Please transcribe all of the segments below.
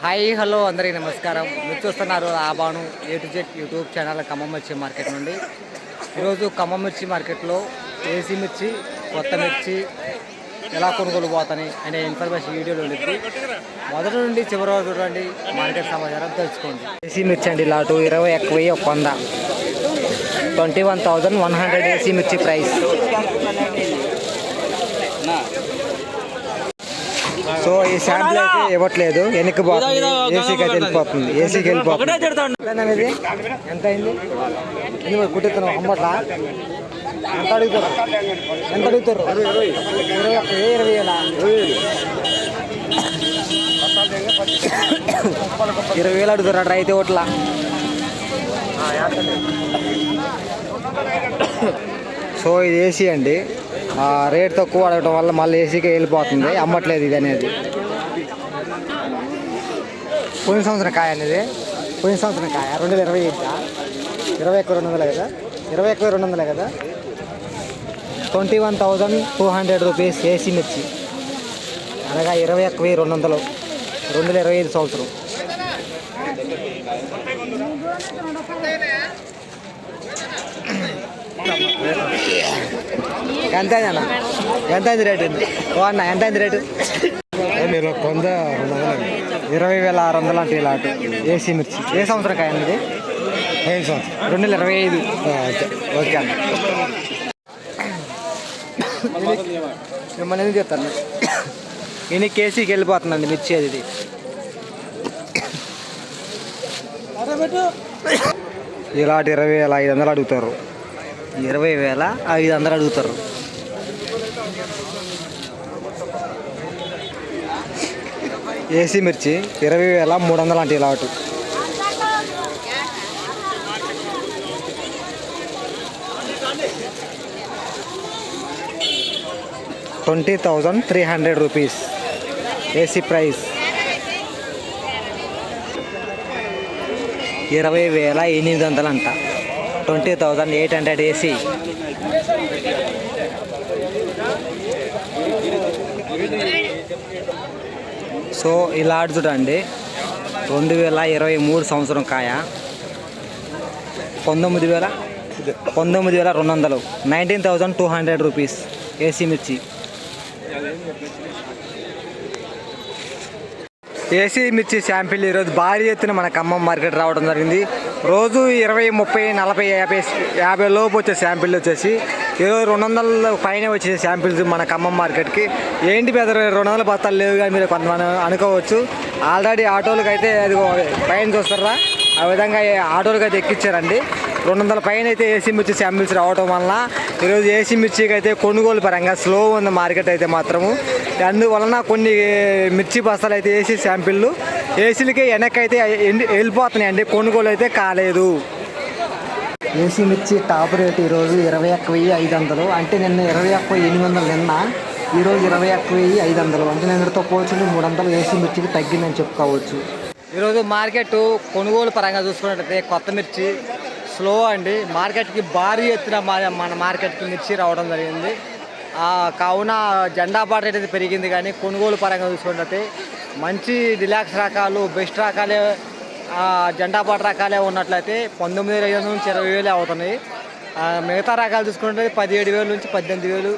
Hi hello అందరికీ నమస్కారం. మీరు చూస్తున్నారు ఆబాను A to Z YouTube channel Khammam మిర్చి మార్కెట్ నుండి. ఈరోజు ఖమ్మం మిర్చి మార్కెట్లో ఏసీ మిర్చి, కొత్త మిర్చి ఎలా కొనుగోలు పోతాయి అనే ఇన్ఫర్మేషన్ వీడియోలో ఉంటుంది. మొదటి నుండి చివరి వరకు చూడండి, మార్కెట్ సమాచారం తెలుసుకోండి. ఏసీ మిర్చి అండి, లాటు 21,100 21,100 ఏసీ మిర్చి ప్రైస్. సో ఈ శాంపుల్ అయితే ఇవ్వట్లేదు, వెనక్కి పోతుంది, ఏసీకి అయితే వెళ్ళిపోతుంది. ఇది ఎంత అయింది? కుట్టిస్తున్నాం అమ్మట్లా. ఎంత అడుగుతారు? 20,000 అడుగుతారు అయితే ఓట్లా. సో ఇది ఏసీ అండి, రేట్ తక్కువ అడగటం వల్ల మళ్ళీ ఏసీకి వెళ్ళిపోతుంది, అమ్మట్లేదు ఇది అనేది. పోయిన సంవత్సరం కాయ అనేది, పోయిన సంవత్సరం కాయ 2025 21,200 కదా, 21,200 కదా. 21,200 రూపీస్ ఏసీ మిర్చి, అనగా 21,200 2025 సంవత్సరం. ఎంత అయింది అన్న? ఎంత అయింది రేటు? అన్న ఎంత అయింది రేటు? 20,600 అంటే ఇలా ఏసీ మిర్చి. ఏ సంవత్సరం కాయ అనేది? 2025. ఓకే అన్న, మిమ్మల్ని ఎందుకు చెప్తాను, ఈయన కేసీకి వెళ్ళిపోతుందండి మిర్చి. అది ఇలాంటి 20,500 అడుగుతారు, 20,500 అడుగుతారు. ఏసీ మిర్చి 20,300 అంటే ఇలాటు. ₹20,300 రూపీస్ ఏసీ ప్రైస్. 20,800 అంట. 20,800 ఏసీ. సో ఇలా చూడండి, 2023 సంవత్సరం కాయ 19,200 19,200 రూపీస్ ఏసీ మిర్చి. ఏసీ మిర్చి శాంపిల్ ఈరోజు భారీ ఎత్తున మన ఖమ్మం మార్కెట్ రావడం జరిగింది. రోజు 20, 30, 40, 50 లోపు వచ్చే శాంపిల్ వచ్చేసి ఈరోజు 200 పైన వచ్చే శాంపిల్స్ మన ఖమ్మం మార్కెట్కి. ఏంటి పెద్ద 200 బస్తాలు లేవు కానీ మీరు కొంతమంది అనుకోవచ్చు. ఆల్రెడీ ఆటోలకు అయితే అది పైన చూస్తారా, ఆ విధంగా ఆటోలకు అయితే ఎక్కించారండి. 200 పైన అయితే ఏసీ మిర్చి శాంపిల్స్ రావడం వలన ఈరోజు ఏసీ మిర్చికి అయితే కొనుగోలు పరంగా స్లో ఉంది మార్కెట్ అయితే మాత్రము. అందువలన కొన్ని మిర్చి బస్తాలు అయితే ఏసీ శాంపిళ్ళు ఏసీలకి వెనక్కి అయితే వెళ్ళిపోతున్నాయండి, కొనుగోలు అయితే కాలేదు. ఏసీ మిర్చి టాప్ రేటు ఈరోజు 21,500, అంటే నిన్న 21,800 నిన్న, ఈరోజు 21,500, అంటే నిన్నటితో పోల్చుంటే 300 ఏసీ మిర్చికి తగ్గిందని చెప్పుకోవచ్చు. ఈరోజు మార్కెట్ కొనుగోలు పరంగా చూసుకున్నట్లయితే కొత్త మిర్చి స్లో అండి. మార్కెట్కి భారీ ఎత్తున మన మార్కెట్కి మిర్చి రావడం జరిగింది. కావున జెండా పాట రేట్ అయితే పెరిగింది, కానీ కొనుగోలు పరంగా చూసుకున్నట్లయితే మంచి డిలాక్స్ రకాలు, బెస్ట్ రకాలే, జెండా పాట రకాలే ఉన్నట్లయితే 19,500 నుంచి 20,000 అవుతున్నాయి. మిగతా రకాలు చూసుకుంటే 17,000 నుంచి 18,000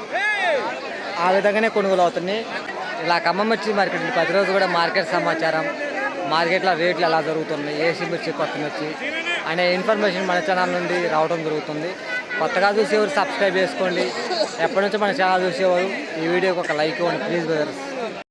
ఆ విధంగానే కొనుగోలు అవుతున్నాయి. ఇలా ఖమ్మం మిర్చి మార్కెట్ ప్రతిరోజు కూడా మార్కెట్ సమాచారం, మార్కెట్లో రేట్లు ఎలా జరుగుతున్నాయి, ఏసీ మిర్చి, కొత్త మిర్చి అనే ఇన్ఫర్మేషన్ మన ఛానల్ నుండి రావడం జరుగుతుంది. కొత్తగా చూసేవారు సబ్స్క్రైబ్ చేసుకోండి. ఎప్పటి నుంచో మన ఛానల్ చూసేవారు ఈ వీడియోకి ఒక లైక్ ఇవ్వండి ప్లీజ్ బ్రదర్స్.